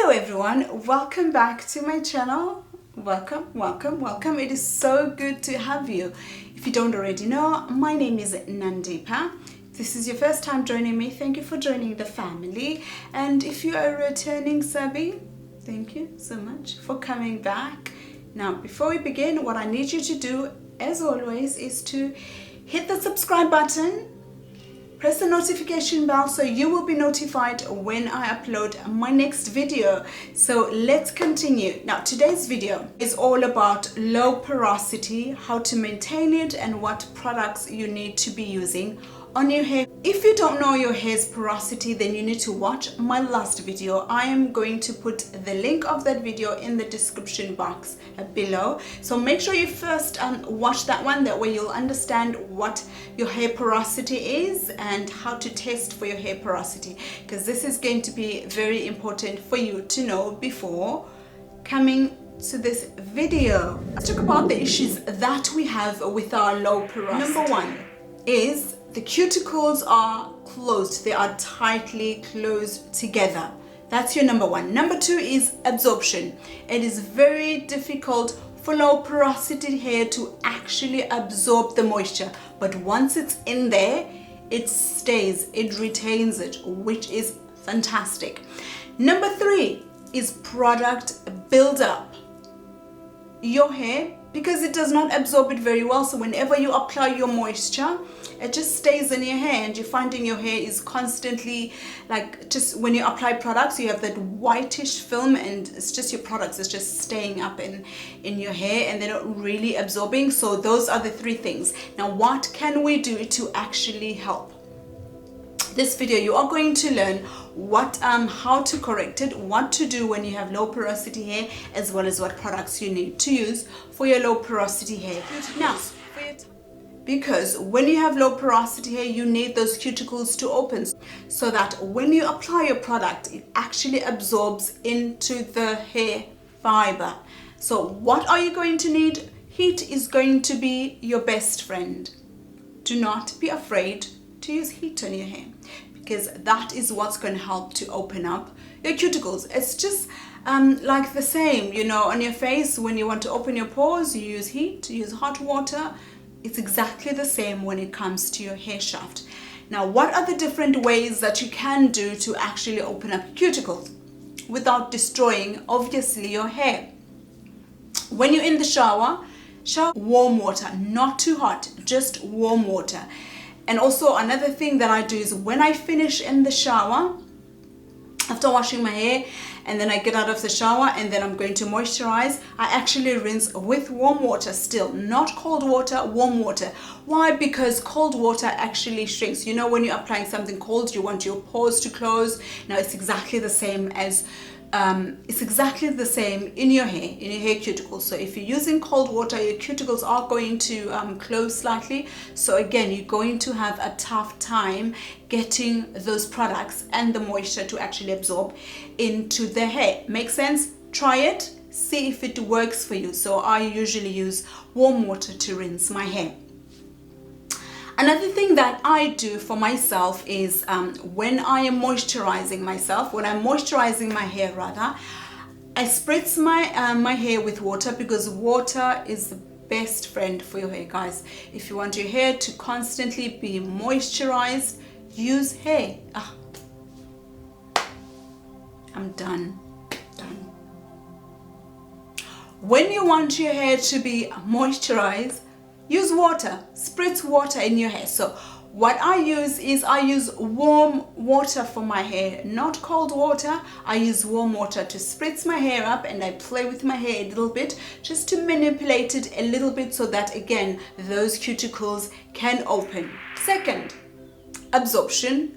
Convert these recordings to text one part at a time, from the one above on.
Hello everyone, welcome back to my channel. Welcome. It is so good to have you. If you don't already know, my name is Nandipa. If this is your first time joining me, thank you for joining the family. And if you are a returning subby, thank you so much for coming back. Now, before we begin, what I need you to do, as always, is to hit the subscribe button. Press the notification bell so you will be notified when I upload my next video. So let's continue. Now today's video is all about low porosity, how to maintain it, and what products you need to be using on your hair. If you don't know your hair's porosity, then you need to watch my last video. I am going to put the link of that video in the description box below. So make sure you first watch that one. That way you'll understand what your hair porosity is and how to test for your hair porosity, because this is going to be very important for you to know before coming to this video. Let's talk about the issues that we have with our low porosity. Number one is the cuticles are closed. They are tightly closed together. That's your number one. Number two is absorption. It is very difficult for low porosity hair to actually absorb the moisture, but once it's in there, it stays, it retains it, which is fantastic. Number three is product buildup. Your hair, because it does not absorb it very well, so whenever you apply your moisture, it just stays in your hair, and you're finding your hair is constantly, like, just when you apply products, you have that whitish film, and it's just your products, it's just staying up in your hair, and they're not really absorbing. So those are the three things. Now, what can we do to actually help? This video, you are going to learn how to correct it, what to do when you have low porosity hair, as well as what products you need to use for your low porosity hair. Now, because when you have low porosity hair, you need those cuticles to open so that when you apply your product, it actually absorbs into the hair fiber. So what are you going to need? Heat is going to be your best friend. Do not be afraid to use heat on your hair, because that is what's going to help to open up your cuticles. It's just like the same, you know, on your face. When you want to open your pores, you use heat, you use hot water. It's exactly the same when it comes to your hair shaft. Now, what are the different ways that you can do to actually open up cuticles without destroying, obviously, your hair? When you're in the shower warm water, not too hot, just warm water. And also another thing that I do is when I finish in the shower, after washing my hair, and then I get out of the shower and then I'm going to moisturize, I actually rinse with warm water still, not cold water, warm water. Why? Because cold water actually shrinks. You know, when you're applying something cold, you want your pores to close. Now it's exactly the same as in your hair cuticles. So if you're using cold water, your cuticles are going to close slightly. So again, you're going to have a tough time getting those products and the moisture to actually absorb into the hair. Make sense? Try it, see if it works for you. So I usually use warm water to rinse my hair. Another thing that I do for myself is when I'm moisturizing my hair rather, I spritz my hair with water, because water is the best friend for your hair, guys. If you want your hair to constantly be moisturized, use hair. I'm done. When you want your hair to be moisturized, use water, spritz water in your hair. So what I use is I use warm water for my hair, not cold water. I use warm water to spritz my hair up, and I play with my hair a little bit just to manipulate it a little bit so that, again, those cuticles can open. Second, absorption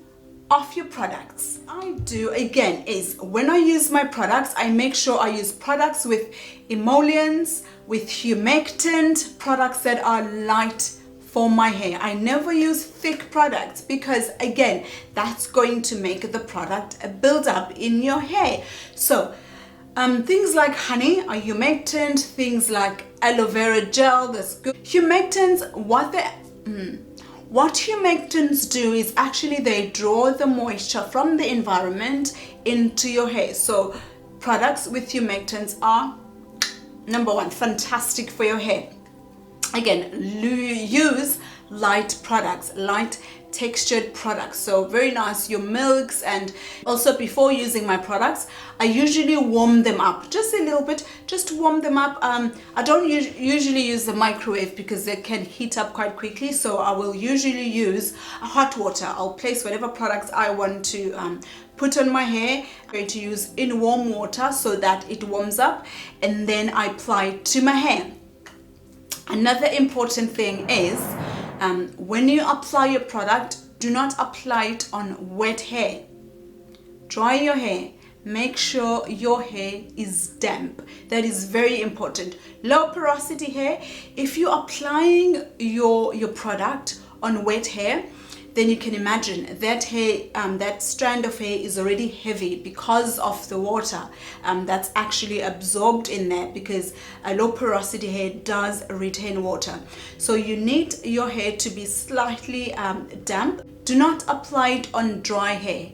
of your products. I do, again, is when I use my products, I make sure I use products with emollients, with humectant, products that are light for my hair. I never use thick products, because again, that's going to make the product build up in your hair. So things like honey are humectant, things like aloe vera gel, that's good. Humectants, what humectants do is actually they draw the moisture from the environment into your hair. So products with humectants are, number one, fantastic for your hair. Again, use light products, light textured products, so very nice, your milks. And also, before using my products, I usually warm them up just a little bit, just warm them up. I don't usually use the microwave because they can heat up quite quickly, so I will usually use hot water. I'll place whatever products I want to put on my hair. I'm going to use in warm water so that it warms up, and then I apply it to my hair. Another important thing is, when you apply your product, do not apply it on wet hair. Dry your hair. Make sure your hair is damp. That is very important. Low porosity hair, if you're applying your product on wet hair, then you can imagine that hair, that strand of hair is already heavy because of the water that's actually absorbed in there, because a low porosity hair does retain water. So you need your hair to be slightly damp. Do not apply it on dry hair.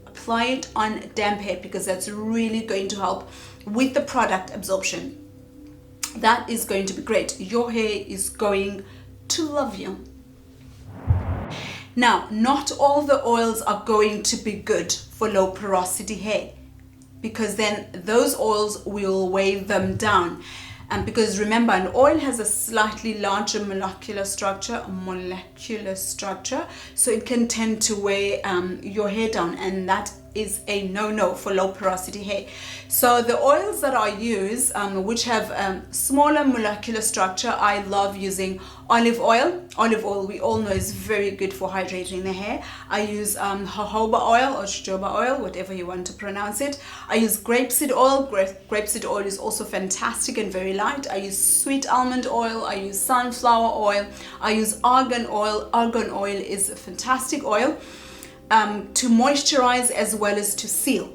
Apply it on damp hair, because that's really going to help with the product absorption. That is going to be great. Your hair is going to love you. Now, not all the oils are going to be good for low porosity hair, because then those oils will weigh them down. And because remember, an oil has a slightly larger molecular structure, so it can tend to weigh your hair down, and that is a no-no for low porosity hair. So the oils that I use, which have smaller molecular structure, I love using olive oil. Olive oil, we all know, is very good for hydrating the hair. I use jojoba oil or jojoba oil, whatever you want to pronounce it. I use grapeseed oil. Grapeseed oil is also fantastic and very light. I use sweet almond oil. I use sunflower oil. I use argan oil. Argan oil is a fantastic oil to moisturize as well as to seal.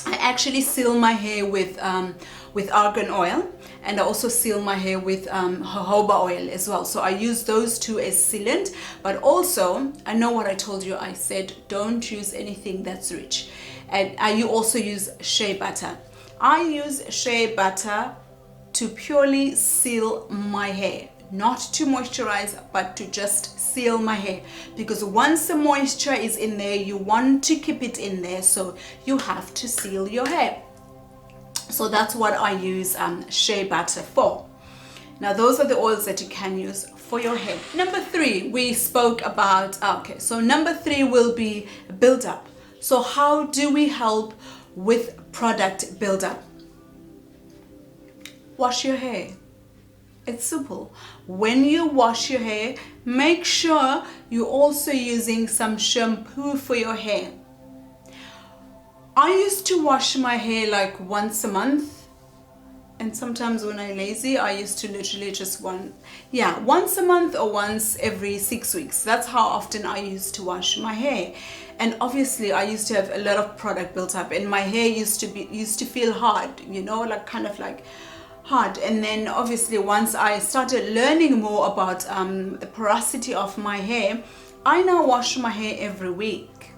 I actually seal my hair with argan oil, and I also seal my hair with jojoba oil as well. So I use those two as sealant. But also, I know what I told you. I said don't use anything that's rich. And I also use shea butter. I use shea butter to purely seal my hair, not to moisturize, but to just seal my hair, because once the moisture is in there, you want to keep it in there, so you have to seal your hair. So that's what I use shea butter for. Now those are the oils that you can use for your hair. Number 3, we spoke about, so number 3 will be buildup. So how do we help with product buildup? Wash your hair. It's simple. When you wash your hair, make sure you're also using some shampoo for your hair. I used to wash my hair like once a month, and sometimes when I'm lazy, I used to literally just once a month or once every 6 weeks. That's how often I used to wash my hair. And obviously I used to have a lot of product built up, and my hair used to feel hard, you know, like kind of like hard. And then obviously once I started learning more about the porosity of my hair, I now wash my hair every week.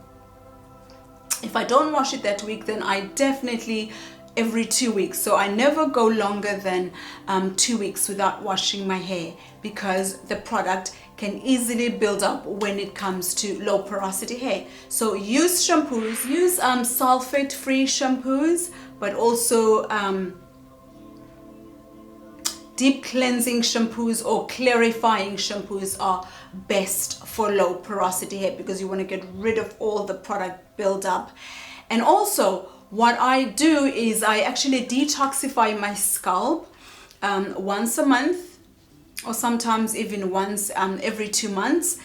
If I don't wash it that week, then I definitely every 2 weeks. So I never go longer than 2 weeks without washing my hair, because the product can easily build up when it comes to low porosity hair. So use shampoos, use sulfate free shampoos, but also deep cleansing shampoos or clarifying shampoos are best for low porosity hair, because you want to get rid of all the product buildup. And also what I do is I actually detoxify my scalp once a month, or sometimes even once every 2 months.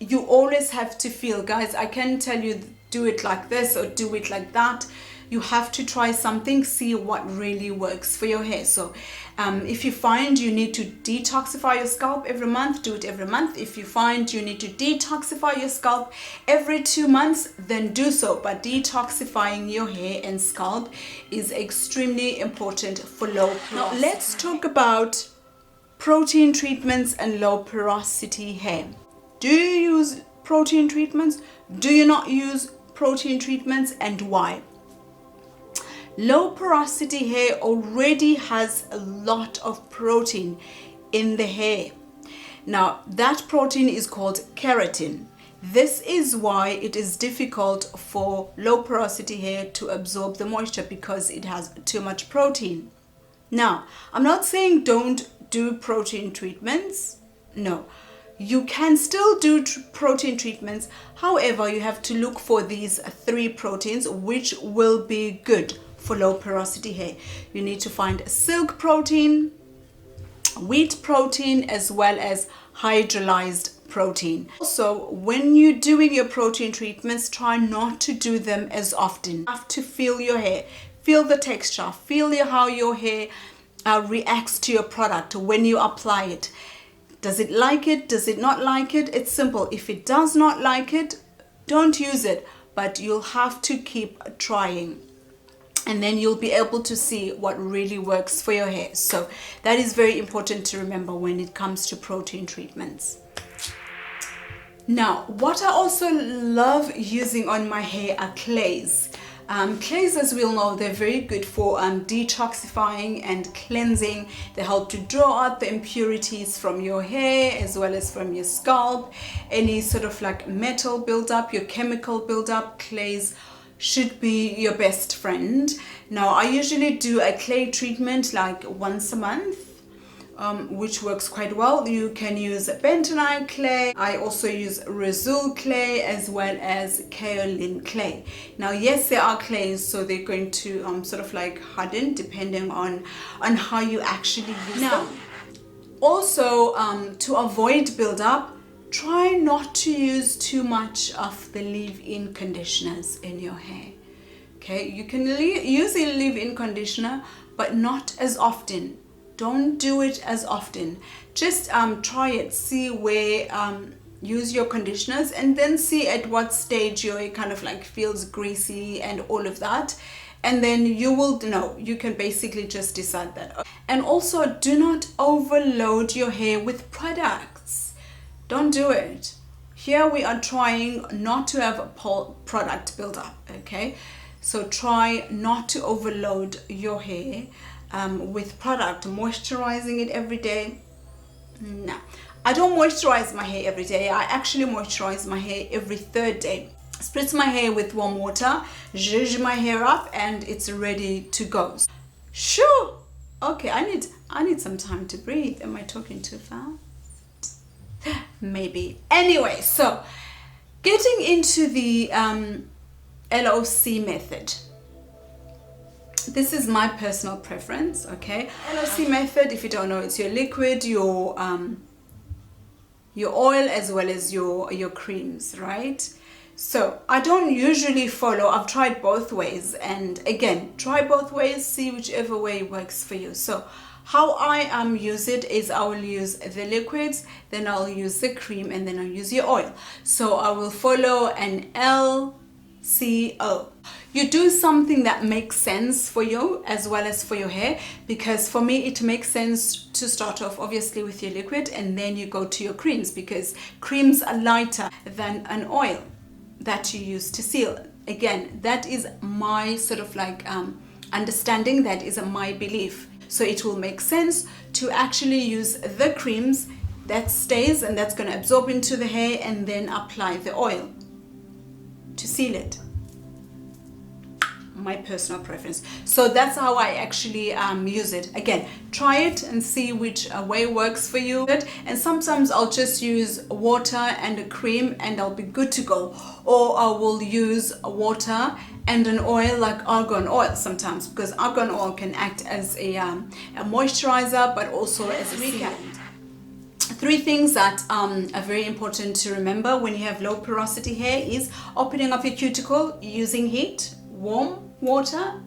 You always have to feel, guys, I can tell you do it like this or do it like that. You have to try something, see what really works for your hair. So if you find you need to detoxify your scalp every month, do it every month. If you find you need to detoxify your scalp every 2 months, then do so. But detoxifying your hair and scalp is extremely important for low porosity. Now let's talk about protein treatments and low porosity hair. Do you use protein treatments? Do you not use protein treatments, and why? Low porosity hair already has a lot of protein in the hair. Now, that protein is called keratin. This is why it is difficult for low porosity hair to absorb the moisture, because it has too much protein. Now, I'm not saying don't do protein treatments. No, you can still do protein treatments. However, you have to look for these 3 proteins which will be good for low porosity hair. You need to find silk protein, wheat protein, as well as hydrolyzed protein. Also, when you're doing your protein treatments, try not to do them as often. You have to feel your hair, feel the texture, feel how your hair reacts to your product when you apply it. Does it like it? Does it not like it? It's simple. If it does not like it, don't use it, but you'll have to keep trying. And then you'll be able to see what really works for your hair. So that is very important to remember when it comes to protein treatments. Now, what I also love using on my hair are clays. Clays, as we all know, they're very good for detoxifying and cleansing. They help to draw out the impurities from your hair as well as from your scalp. Any sort of like metal buildup, your chemical buildup, clays should be your best friend. Now, I usually do a clay treatment like once a month, which works quite well. You can use bentonite clay. I also use Rosul clay as well as kaolin clay. Now, yes, there are clays, so they're going to sort of like harden depending on how you actually use them. Also, to avoid buildup, try not to use too much of the leave-in conditioners in your hair. Okay, you can use a leave-in conditioner, but not as often. Don't do it as often. Just try it, see where, use your conditioners, and then see at what stage your hair kind of like feels greasy and all of that. And then you will know, you can basically just decide that. And also, do not overload your hair with products. Don't do it. Here we are trying not to have a product buildup, okay? So try not to overload your hair with product. Moisturizing it every day. No, I don't moisturize my hair every day. I actually moisturize my hair every 3rd day. Spritz my hair with warm water, zhuzh my hair up, and it's ready to go. Sure. Okay, I need some time to breathe. Am I talking too fast? Maybe. Anyway, so getting into the LOC method. This is my personal preference, okay? LOC method, if you don't know, it's your liquid, your oil, as well as your creams, right? So I don't usually follow. I've tried both ways, and again, try both ways, see whichever way works for you. So how I use it is I will use the liquids, then I'll use the cream, and then I'll use your oil. So I will follow an LCO. You do something that makes sense for you as well as for your hair, because for me it makes sense to start off obviously with your liquid, and then you go to your creams, because creams are lighter than an oil that you use to seal. Again, that is my sort of like understanding, that is my belief. So it will make sense to actually use the creams that stays and that's going to absorb into the hair, and then apply the oil to seal it. My personal preference. So that's how I actually use it. Again, try it and see which way works for you. And sometimes I'll just use water and a cream and I'll be good to go. Or I will use water and an oil like argan oil sometimes, because argan oil can act as a moisturizer, but also as a sealant. 3 things that are very important to remember when you have low porosity hair is opening up your cuticle using heat, warm water,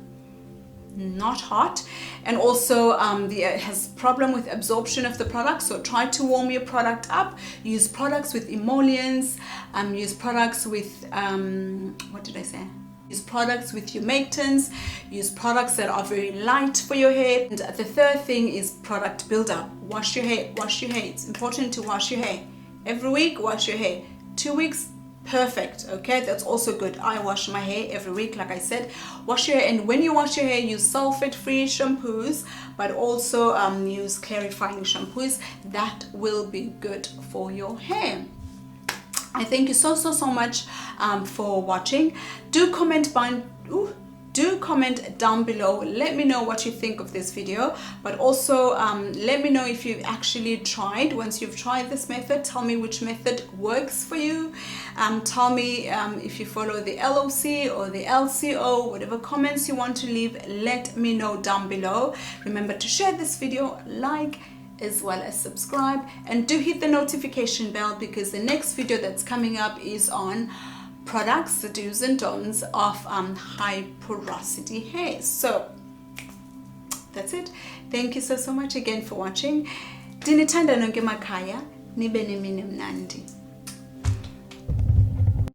not hot, and also it has problem with absorption of the product. So try to warm your product up. Use products with emollients, use products with use products with humectants, use products that are very light for your hair. And the 3rd thing is product buildup. Wash your hair, wash your hair. It's important to wash your hair every week. Wash your hair 2 weeks, perfect. Okay, that's also good. I wash my hair every week, like I said. Wash your hair, and when you wash your hair, use sulfate-free shampoos, but also use clarifying shampoos. That will be good for your hair. I thank you so much for watching. Do comment down below. Let me know what you think of this video, but also let me know if you've actually tried. Once you've tried this method, tell me which method works for you. Tell me if you follow the LOC or the LCO. Whatever comments you want to leave, let me know down below. Remember to share this video, like, as well as subscribe, and do hit the notification bell, because the next video that's coming up is on products, the do's and don'ts of high porosity hair. So that's it. Thank you so much again for watching. Dinithanda nonke makhaya, nibe nemini mnandi.